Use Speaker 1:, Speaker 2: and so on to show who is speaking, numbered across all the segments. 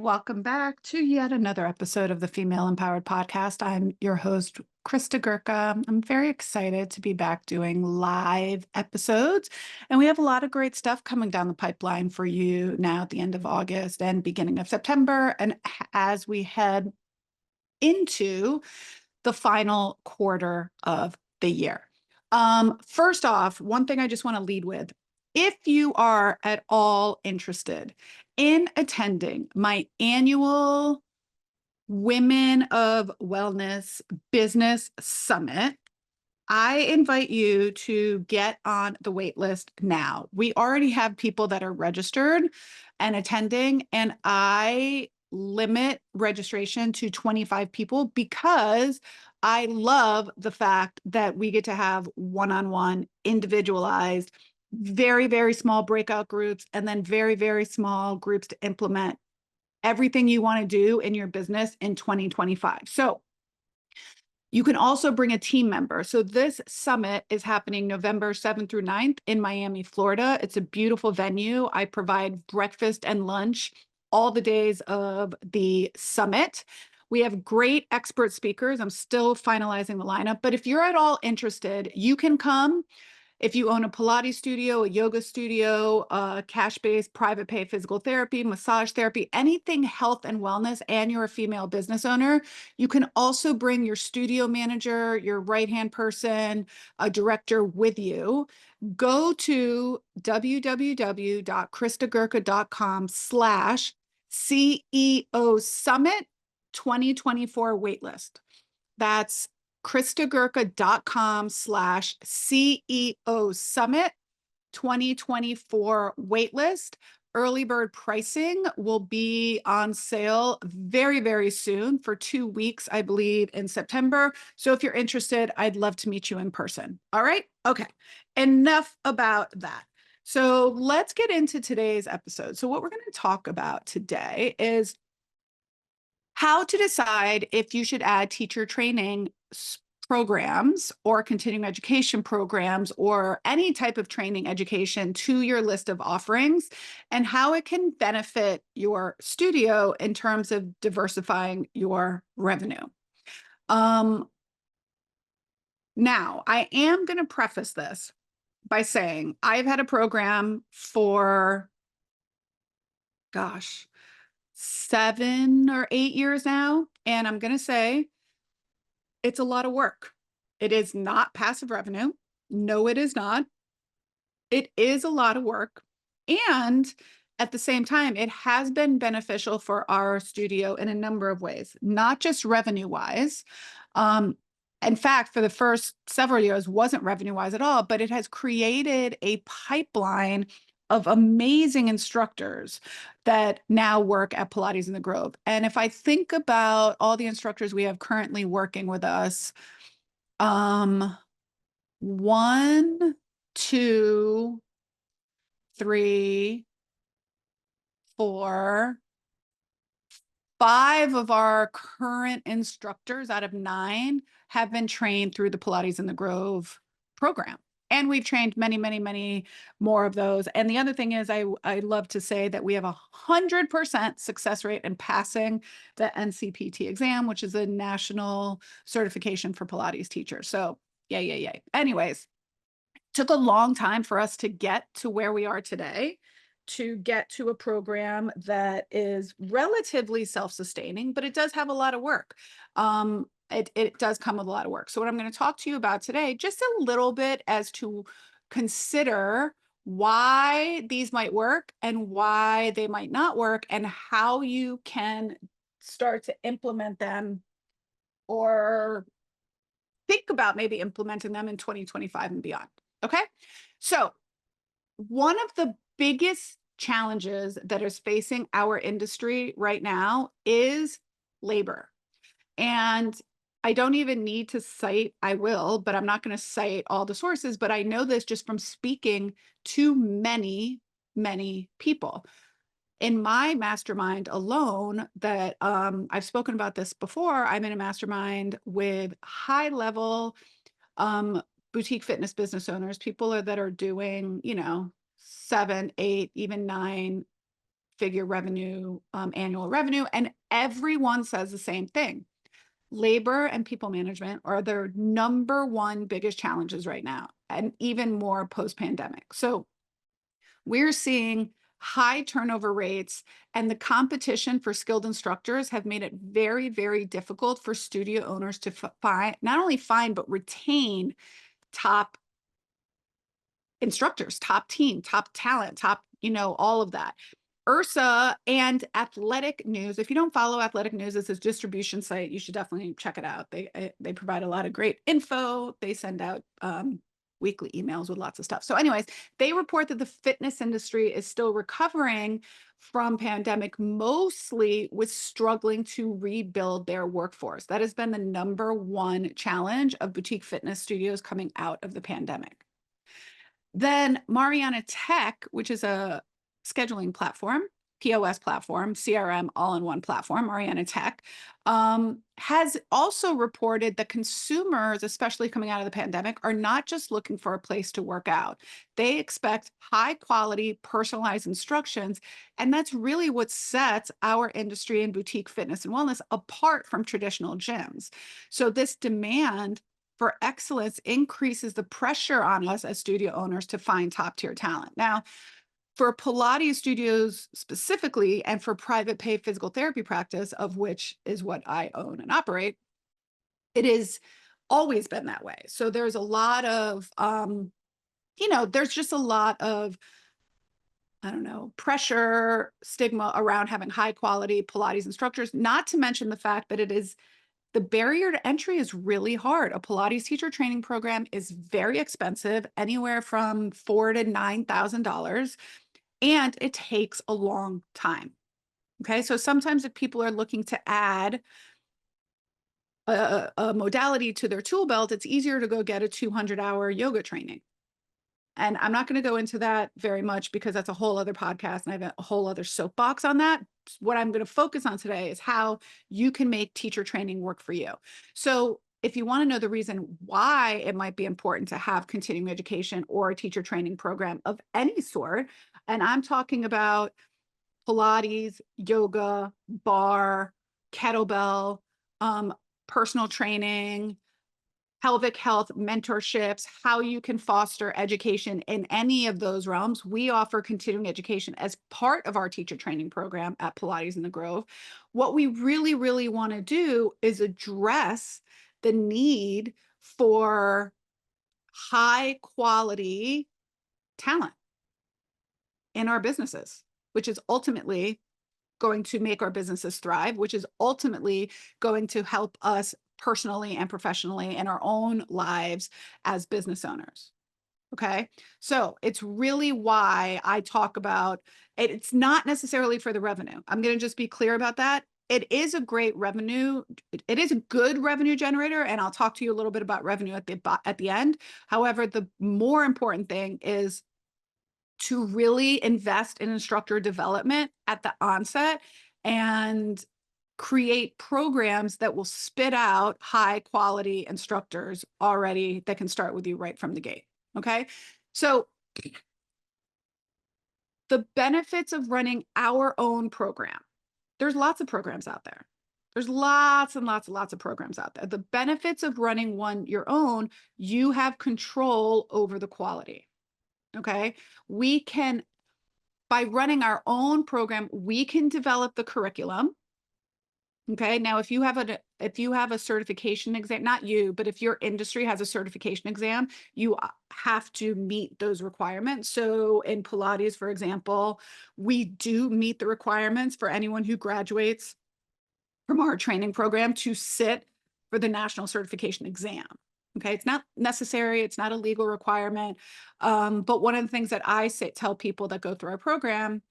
Speaker 1: welcome back to yet another episode of the Female Empowered Podcast. I'm your host, Krista Gurka. I'm very excited to be back doing live episodes, and we have a lot of great stuff coming down the pipeline for you now at the end of August and beginning of September, and as we head into the final quarter of the year. First off, one thing I just want to lead with, if you are at all interested in attending my annual Women of Wellness Business Summit, I invite you to get on the wait list now. We already have people that are registered and attending, and I limit registration to 25 people because I love the fact that we get to have one-on-one, individualized, very, very small breakout groups, and then very, very small groups to implement everything you want to do in your business in 2025. So you can also bring a team member. So this summit is happening November 7th through 9th in Miami, Florida. It's a beautiful venue. I provide breakfast and lunch all the days of the summit. We have great expert speakers. I'm still finalizing the lineup, but if you're at all interested, you can come. If you own a Pilates studio, a yoga studio, cash-based private pay physical therapy, massage therapy, anything health and wellness, and you're a female business owner, you can also bring your studio manager, your right-hand person, a director with you. Go to www.kristagurka.com/CEO Summit 2024 waitlist. That's kristagurka.com/CEO Summit 2024 waitlist. Early bird pricing will be on sale very, very soon for 2 weeks, I believe, in September. So if you're interested, I'd love to meet you in person. All right. Okay. Enough about that. So let's get into today's episode. So what we're going to talk about today is how to decide if you should add teacher training programs or continuing education programs or any type of training education to your list of offerings, and how it can benefit your studio in terms of diversifying your revenue. Now, I am going to preface this by saying I've had a program for, gosh, 7 or 8 years now, and I'm going to say it's a lot of work. It is not passive revenue. No, it is not. It is a lot of work. And at the same time, it has been beneficial for our studio in a number of ways, not just revenue-wise. In fact, for the first several years, wasn't revenue-wise at all, but it has created a pipeline of amazing instructors that now work at Pilates in the Grove. And if I think about all the instructors we have currently working with us, 1, 2, 3, 4, 5 of our current instructors out of 9 have been trained through the Pilates in the Grove program. And we've trained many, many, many more of those. And the other thing is, I love to say that we have 100% success rate in passing the NCPT exam, which is a national certification for Pilates teachers. So yay. Anyways, took a long time for us to get to where we are today, to get to a program that is relatively self-sustaining, but it does have a lot of work. It does come with a lot of work. So what I'm going to talk to you about today, just a little bit as to consider why these might work and why they might not work, and how you can start to implement them or think about maybe implementing them in 2025 and beyond. Okay. So one of the biggest challenges that is facing our industry right now is labor. And I don't even need to cite, I will, but I'm not going to cite all the sources, but I know this just from speaking to many, many people. In my mastermind alone, that I've spoken about this before, I'm in a mastermind with high level boutique fitness business owners, people that are doing, 7, 8, even 9 figure revenue, annual revenue, and everyone says the same thing. Labor and people management are their number one biggest challenges right now, and even more post-pandemic. So we're seeing high turnover rates, and the competition for skilled instructors have made it very, very difficult for studio owners to find, not only find, but retain top instructors, top team, top talent, top, all of that. Ursa and Athletic News. If you don't follow Athletic News, it's a distribution site. You should definitely check it out. They provide a lot of great info. They send out weekly emails with lots of stuff. So anyways, they report that the fitness industry is still recovering from pandemic, mostly with struggling to rebuild their workforce. That has been the number one challenge of boutique fitness studios coming out of the pandemic. Then Mariana Tech, which is a scheduling platform, POS platform, CRM, all-in-one platform, Mariana Tech, has also reported that consumers, especially coming out of the pandemic, are not just looking for a place to work out. They expect high quality, personalized instructions. And that's really what sets our industry in boutique fitness and wellness apart from traditional gyms. So this demand for excellence increases the pressure on us as studio owners to find top tier talent. Now, for Pilates studios specifically, and for private pay physical therapy practice, of which is what I own and operate, it has always been that way. So there's a lot of, there's just a lot of, I don't know, pressure, stigma around having high quality Pilates instructors, not to mention the fact that the barrier to entry is really hard. A Pilates teacher training program is very expensive, anywhere from $4,000 to $9,000. And it takes a long time. Okay. So sometimes if people are looking to add a modality to their tool belt, it's easier to go get a 200-hour yoga training. And I'm not going to go into that very much because that's a whole other podcast and I have a whole other soapbox on that. What I'm going to focus on today is how you can make teacher training work for you. So if you want to know the reason why it might be important to have continuing education or a teacher training program of any sort, and I'm talking about Pilates, yoga, bar, kettlebell, personal training, pelvic health mentorships, how you can foster education in any of those realms. We offer continuing education as part of our teacher training program at Pilates in the Grove. What we really, really want to do is address the need for high quality talent in our businesses, which is ultimately going to make our businesses thrive, which is ultimately going to help us personally and professionally in our own lives as business owners. Okay. So it's really why I talk about it. It's not necessarily for the revenue. I'm going to just be clear about that. It is a great revenue. It is a good revenue generator. And I'll talk to you a little bit about revenue at the end. However, the more important thing is to really invest in instructor development at the onset and create programs that will spit out high quality instructors already that can start with you right from the gate. Okay. So the benefits of running our own program, there's lots of programs out there. There's lots and lots and lots of programs out there. The benefits of running your own, you have control over the quality. Okay. We can, by running our own program, we can develop the curriculum. Okay. Now, if you have a certification exam, not you, but if your industry has a certification exam, you have to meet those requirements. So in Pilates, for example, we do meet the requirements for anyone who graduates from our training program to sit for the national certification exam. Okay. It's not necessary. It's not a legal requirement. But one of the things that I tell people that go through our program,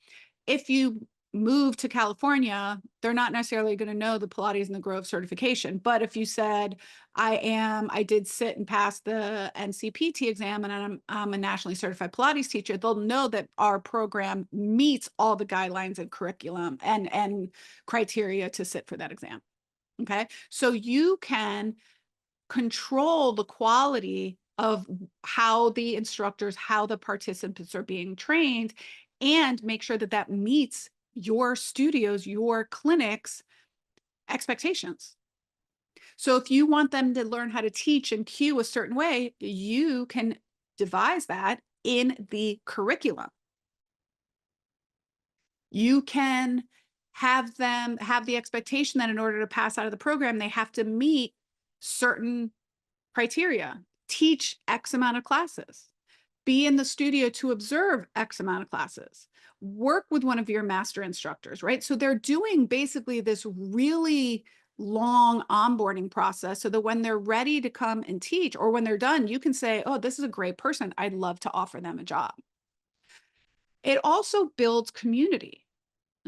Speaker 1: if you move to California, they're not necessarily going to know the Pilates in the Grove certification. But if you said, I did sit and pass the NCPT exam and I'm a nationally certified Pilates teacher, they'll know that our program meets all the guidelines and curriculum and criteria to sit for that exam. Okay. So you can control the quality of how the instructors, how the participants are being trained, and make sure that that meets your studios, your clinics expectations. So if you want them to learn how to teach and cue a certain way, you can devise that in the curriculum. You can have them have the expectation that in order to pass out of the program, they have to meet certain criteria, teach X amount of classes, be in the studio to observe X amount of classes, work with one of your master instructors, right? So they're doing basically this really long onboarding process so that when they're ready to come and teach, or when they're done, you can say, oh, this is a great person. I'd love to offer them a job. It also builds community.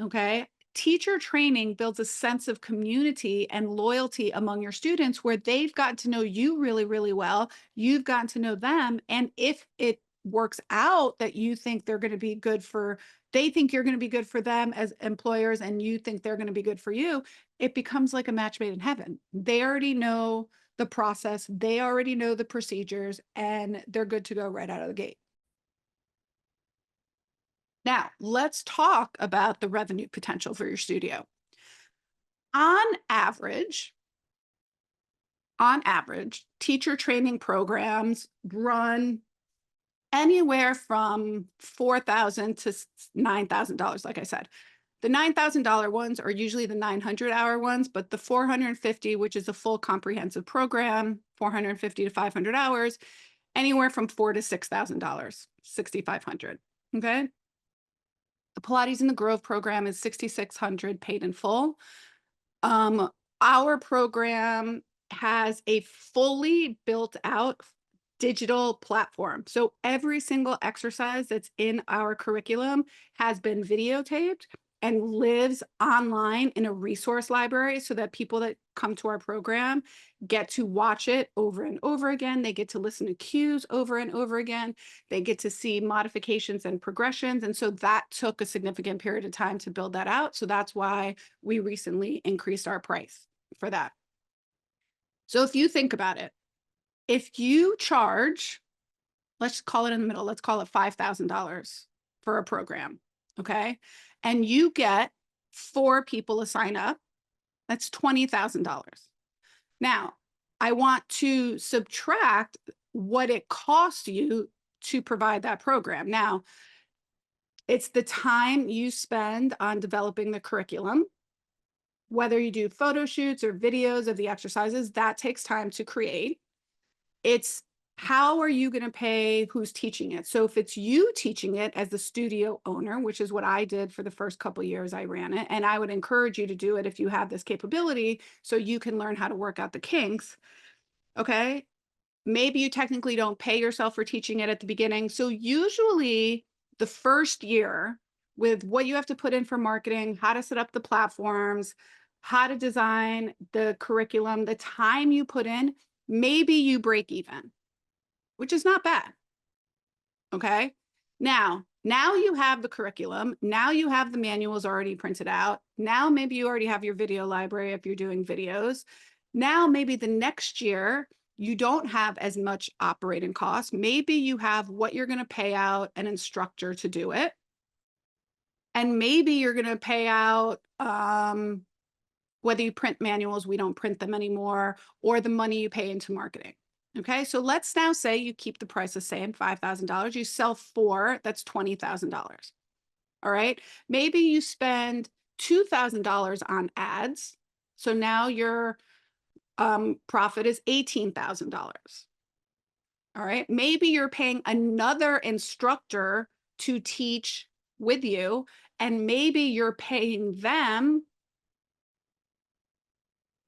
Speaker 1: Okay. Teacher training builds a sense of community and loyalty among your students where they've gotten to know you really, really well. You've gotten to know them. And if it works out that you think they're going to be good for, they think you're going to be good for them as employers, and you think they're going to be good for you, it becomes like a match made in heaven. They already know the process, they already know the procedures, and they're good to go right out of the gate. Now, let's talk about the revenue potential for your studio. On average, teacher training programs run anywhere from $4,000 to $9,000. Like I said, the $9,000 ones are usually the 900-hour ones, but the 450, which is a full comprehensive program, 450 to 500 hours, anywhere from $4,000 to $6,000, 6,500. Okay. The Pilates in the Grove program is 6,600 paid in full. Our program has a fully built out digital platform. So every single exercise that's in our curriculum has been videotaped and lives online in a resource library so that people that come to our program get to watch it over and over again. They get to listen to cues over and over again. They get to see modifications and progressions. And so that took a significant period of time to build that out. So that's why we recently increased our price for that. So if you think about it, if you charge, let's call it in the middle, let's call it $5,000 for a program, okay? And you get 4 people to sign up, that's $20,000. Now, I want to subtract what it costs you to provide that program. Now, it's the time you spend on developing the curriculum, whether you do photo shoots or videos of the exercises, that takes time to create. It's how are you going to pay who's teaching it? So if it's you teaching it as the studio owner, which is what I did for the first couple of years I ran it, and I would encourage you to do it if you have this capability so you can learn how to work out the kinks. Okay. Maybe you technically don't pay yourself for teaching it at the beginning. So usually the first year, with what you have to put in for marketing, how to set up the platforms, how to design the curriculum, the time you put in, maybe you break even, which is not bad. Okay. Now you have the curriculum. Now you have the manuals already printed out. Now maybe you already have your video library if you're doing videos. Now maybe the next year you don't have as much operating costs. Maybe you have what you're going to pay out an instructor to do it. And maybe you're going to pay out, whether you print manuals, we don't print them anymore, or the money you pay into marketing. Okay, so let's now say you keep the price the same, $5,000. You sell 4, that's $20,000. All right, maybe you spend $2,000 on ads. So now your profit is $18,000. All right, maybe you're paying another instructor to teach with you, and maybe you're paying them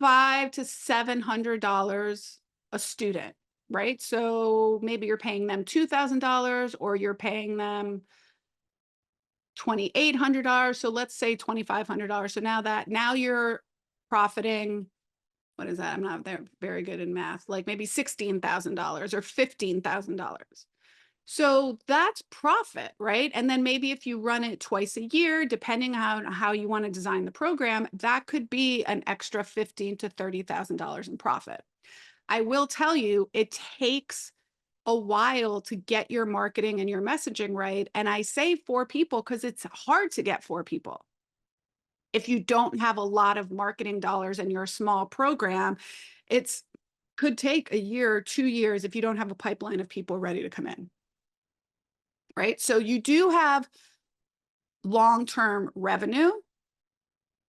Speaker 1: $500 to $700 a student, right? So maybe you're paying them $2,000 or you're paying them $2,800. So let's say $2,500. So now you're profiting. What is that? I'm not very good in math, like maybe $16,000 or $15,000. So that's profit, right? And then maybe if you run it twice a year, depending on how you want to design the program, that could be an extra $15,000 to $30,000 in profit. I will tell you, it takes a while to get your marketing and your messaging right. And I say 4 people because it's hard to get 4 people. If you don't have a lot of marketing dollars in your small program, it's could take a year or 2 years if you don't have a pipeline of people ready to come in. Right? So you do have long-term revenue,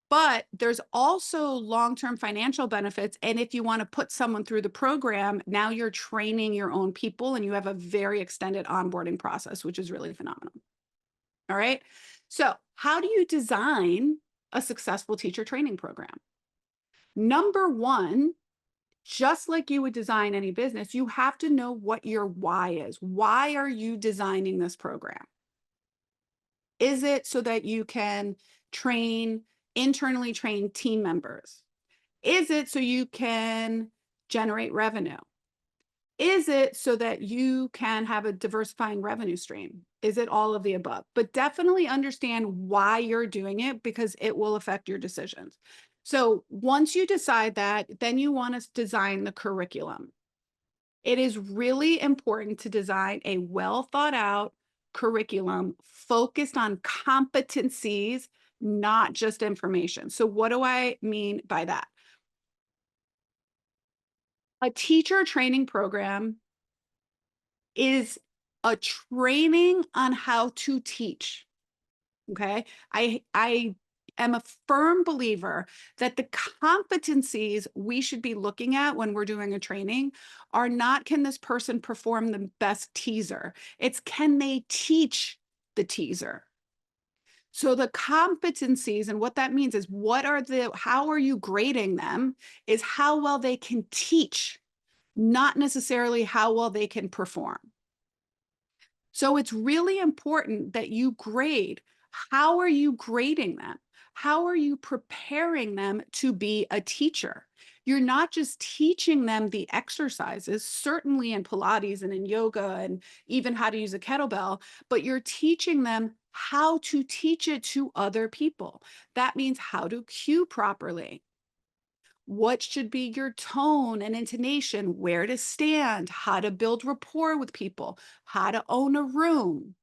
Speaker 1: but there's also long-term financial benefits. And if you want to put someone through the program, now you're training your own people and you have a very extended onboarding process, which is really phenomenal. All right. So how do you design a successful teacher training program? Number one, just like you would design any business, you have to know what your why is. Why are you designing this program? Is it so that you can internally train team members? Is it so you can generate revenue? Is it so that you can have a diversifying revenue stream? Is it all of the above? But definitely understand why you're doing it because it will affect your decisions. So once you decide that, then you want to design the curriculum. It is really important to design a well thought out curriculum focused on competencies, not just information. So what do I mean by that? A teacher training program is a training on how to teach. Okay. I am a firm believer that the competencies we should be looking at when we're doing a training are not can this person perform the best teaser? It's can they teach the teaser? So the competencies and what that means is how are you grading them is how well they can teach, not necessarily how well they can perform. So it's really important that you grade. How are you grading them? How are you preparing them to be a teacher? You're not just teaching them the exercises, certainly in Pilates and in yoga and even how to use a kettlebell, but you're teaching them how to teach it to other people. That means how to cue properly. What should be your tone and intonation, where to stand, how to build rapport with people, how to own a room.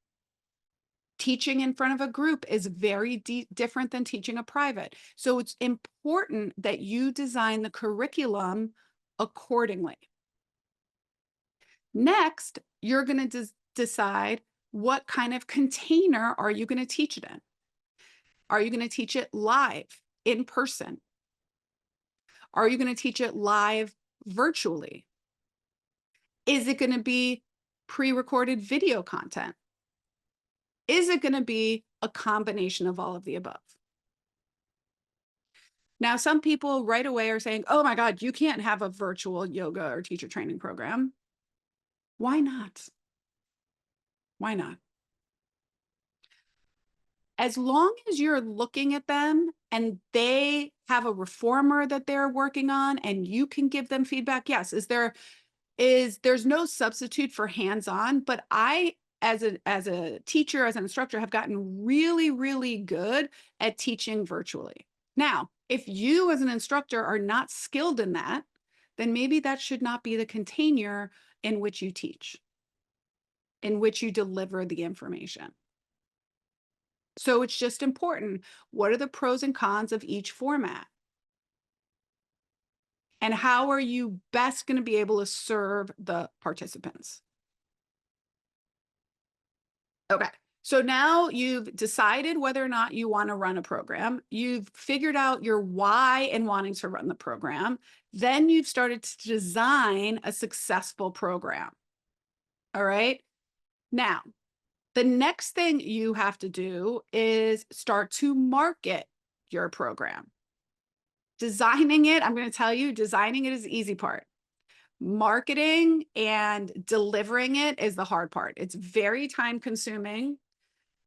Speaker 1: Teaching in front of a group is very different than teaching a private. So it's important that you design the curriculum accordingly. Next, you're going to decide what kind of container are you going to teach it in? Are you going to teach it live, in person? Are you going to teach it live virtually? Is it going to be pre-recorded video content? Is it going to be a combination of all of the above? Now, some people right away are saying, oh my God, you can't have a virtual yoga or teacher training program. Why not? Why not? As long as you're looking at them and they have a reformer that they're working on and you can give them feedback, yes. There's no substitute for hands-on, but I, as a teacher, as an instructor, have gotten really, really good at teaching virtually. Now, if you as an instructor are not skilled in that, then maybe that should not be the container in which you teach, in which you deliver the information. So it's just important. What are the pros and cons of each format? And how are you best going to be able to serve the participants? Okay. So now you've decided whether or not you want to run a program. You've figured out your why in wanting to run the program. Then you've started to design a successful program. All right. Now, the next thing you have to do is start to market your program. Designing it, I'm going to tell you, designing it is the easy part. Marketing and delivering it is the hard part. It's very time consuming.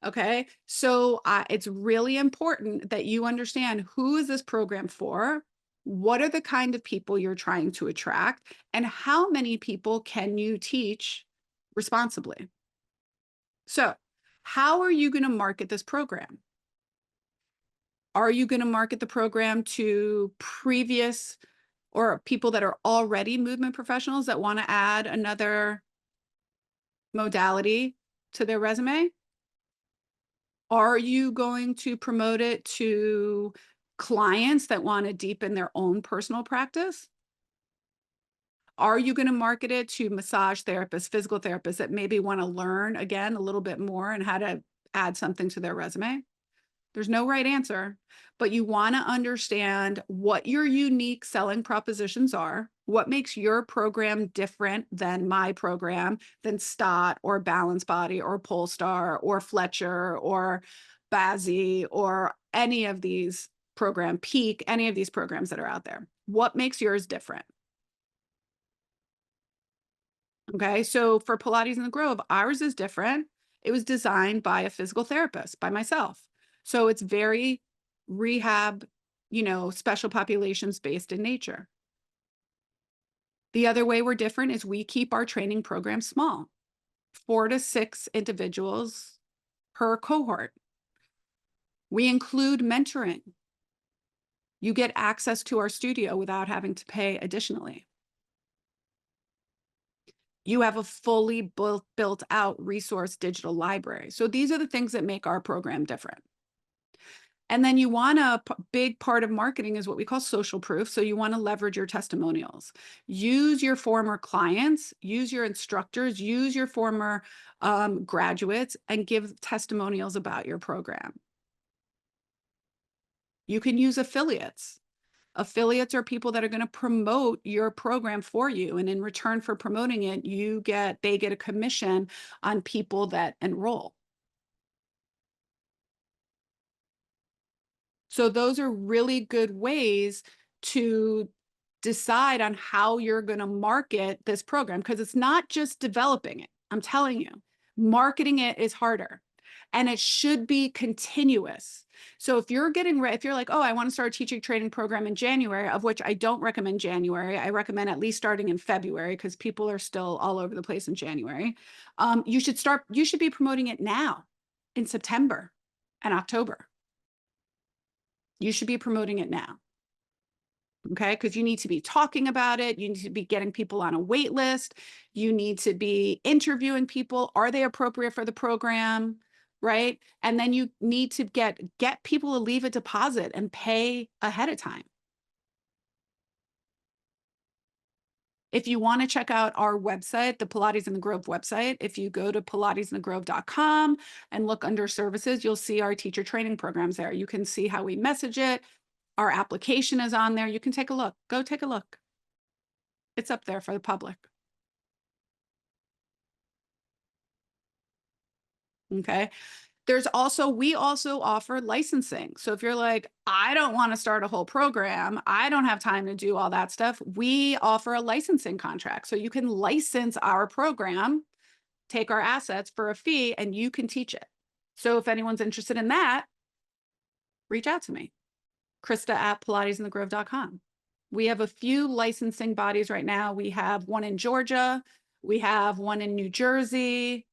Speaker 1: Okay. So it's really important that you understand who is this program for? What are the kind of people you're trying to attract? And how many people can you teach responsibly? So how are you going to market this program? Are you going to market the program to previous or people that are already movement professionals that want to add another modality to their resume? Are you going to promote it to clients that want to deepen their own personal practice? Are you going to market it to massage therapists, physical therapists that maybe want to learn again a little bit more and how to add something to their resume? There's no right answer, but you want to understand what your unique selling propositions are, what makes your program different than my program, than Stott or Balance Body or Polestar or Fletcher or Bazzi or any of these Peak, any of these programs that are out there. What makes yours different? Okay, so for Pilates in the Grove, ours is different. It was designed by a physical therapist, by myself. So it's very rehab, special populations based in nature. The other way we're different is we keep our training program small, 4 to 6 individuals per cohort. We include mentoring. You get access to our studio without having to pay additionally. You have a fully built out resource digital library. So these are the things that make our program different. And then you want big part of marketing is what we call social proof. So you want to leverage your testimonials. Use your former clients, use your instructors, use your former graduates, and give testimonials about your program. You can use affiliates. Affiliates are people that are going to promote your program for you. And in return for promoting it, they get a commission on people that enroll. So those are really good ways to decide on how you're going to market this program, because it's not just developing it. I'm telling you, marketing it is harder, and it should be continuous. So if you're like, oh, I want to start a teaching training program in January, of which I don't recommend January. I recommend at least starting in February, because people are still all over the place in January. You should be promoting it now in September and October. You should be promoting it now. Okay, because you need to be talking about it. You need to be getting people on a wait list. You need to be interviewing people. Are they appropriate for the program? Right. And then you need to get people to leave a deposit and pay ahead of time. If you want to check out our website, the Pilates in the Grove website, if you go to pilatesinthegrove.com and look under services, you'll see our teacher training programs there. You can see how we message it. Our application is on there. You can take a look. Go take a look. It's up there for the public. Okay. We also offer licensing. So if you're like, I don't want to start a whole program, I don't have time to do all that stuff, we offer a licensing contract. So you can license our program, take our assets for a fee, and you can teach it. So if anyone's interested in that, reach out to me, Krista@pilatesinthegrove.com. We have a few licensing bodies right now. We have one in Georgia. We have one in New Jersey.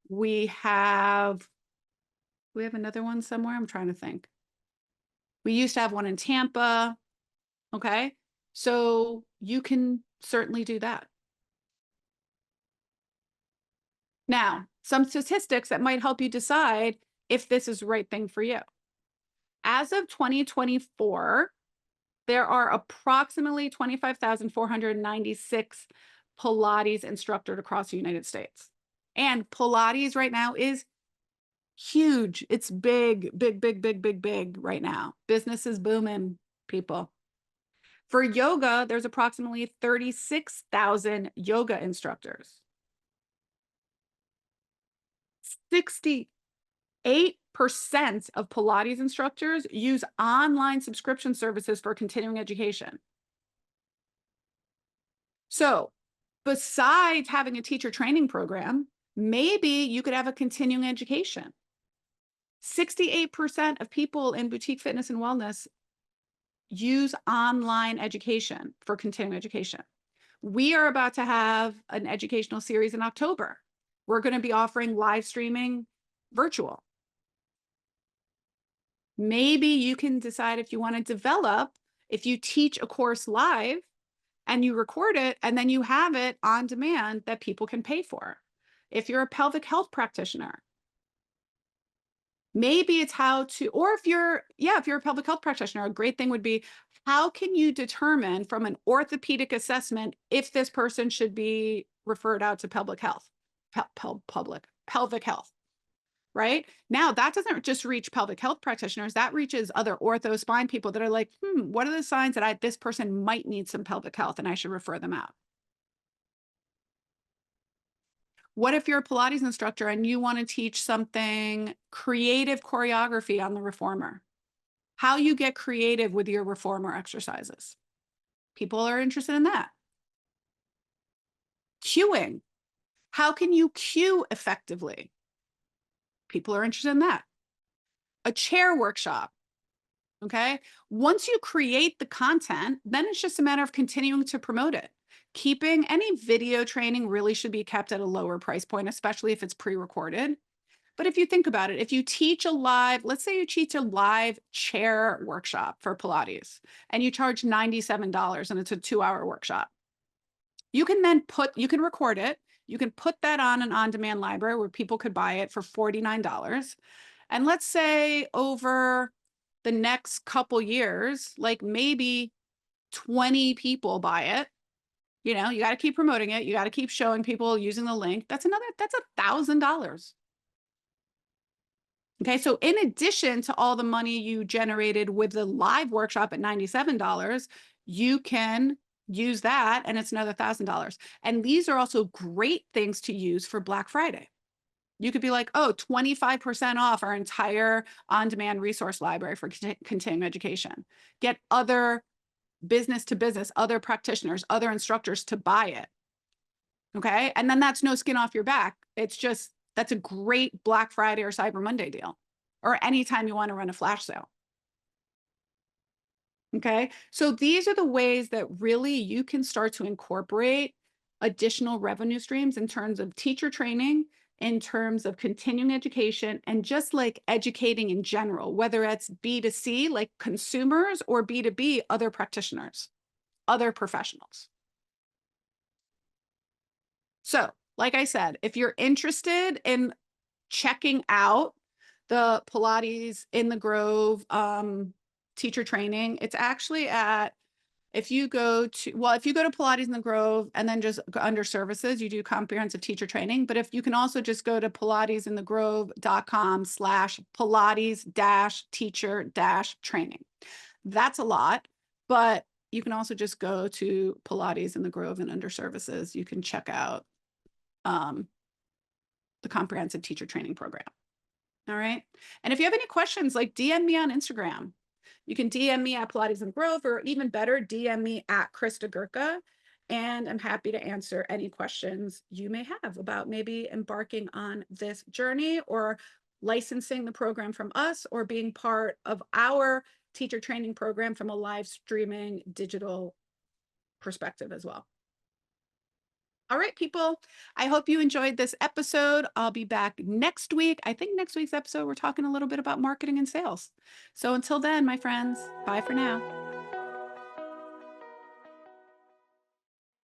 Speaker 1: We have another one somewhere. I'm trying to think. We used to have one in Tampa. Okay. So you can certainly do that. Now, some statistics that might help you decide if this is the right thing for you. As of 2024, there are approximately 25,496 Pilates instructors across the United States. And Pilates right now is huge. It's big, big, big, big, big, big right now. Business is booming, people. For yoga, there's approximately 36,000 yoga instructors. 68% of Pilates instructors use online subscription services for continuing education. So besides having a teacher training program, maybe you could have a continuing education. 68% of people in boutique fitness and wellness use online education for continuing education. We are about to have an educational series in October. We're going to be offering live streaming virtual. Maybe you can decide if you want to develop, if you teach a course live and you record it and then you have it on demand that people can pay for. If you're a pelvic health practitioner, Maybe it's how to, or if you're, yeah, if you're a public health practitioner, a great thing would be, how can you determine from an orthopedic assessment if this person should be referred out to public health, pelvic health, right? Now that doesn't just reach pelvic health practitioners, that reaches other ortho spine people that are like, what are the signs that this person might need some pelvic health and I should refer them out? What if you're a Pilates instructor and you want to teach something creative choreography on the reformer? How you get creative with your reformer exercises. People are interested in that. Cueing. How can you cue effectively? People are interested in that. A chair workshop. Okay. Once you create the content, then it's just a matter of continuing to promote it. Keeping any video training really should be kept at a lower price point, especially if it's pre-recorded. But if you think about it, if you teach a live, let's say you teach a live chair workshop for Pilates and you charge $97 and it's a 2-hour workshop, you can then you can record it. You can put that on an on-demand library where people could buy it for $49. And let's say over the next couple years, like maybe 20 people buy it. You know, you got to keep promoting it. You got to keep showing people using the link. That's $1,000. Okay, so in addition to all the money you generated with the live workshop at $97, you can use that and it's another $1,000. And these are also great things to use for Black Friday. You could be like, oh, 25% off our entire on-demand resource library for continuing education. Get other business to business, other practitioners, other instructors to buy it. Okay, and then that's no skin off your back. It's just, that's a great Black Friday or Cyber Monday deal, or anytime you want to run a flash sale. Okay, so these are the ways that really you can start to incorporate additional revenue streams in terms of teacher training, in terms of continuing education, and just like educating in general, whether it's B2C, like consumers, or B2B, other practitioners, other professionals. So, like I said, if you're interested in checking out the Pilates in the Grove teacher training, it's actually at, if you go to Pilates in the Grove and then just go under services, you do comprehensive teacher training. But if you can also just go to pilatesinthegrove.com/Pilates-teacher-training. That's a lot, but you can also just go to Pilates in the Grove and under services. You can check out the comprehensive teacher training program. All right. And if you have any questions, like DM me on Instagram. You can DM me at Pilates in the Grove, or even better, DM me at Krista Gurka. And I'm happy to answer any questions you may have about maybe embarking on this journey or licensing the program from us or being part of our teacher training program from a live streaming digital perspective as well. All right, people, I hope you enjoyed this episode. I'll be back next week. I think next week's episode, we're talking a little bit about marketing and sales. So until then, my friends, bye for now.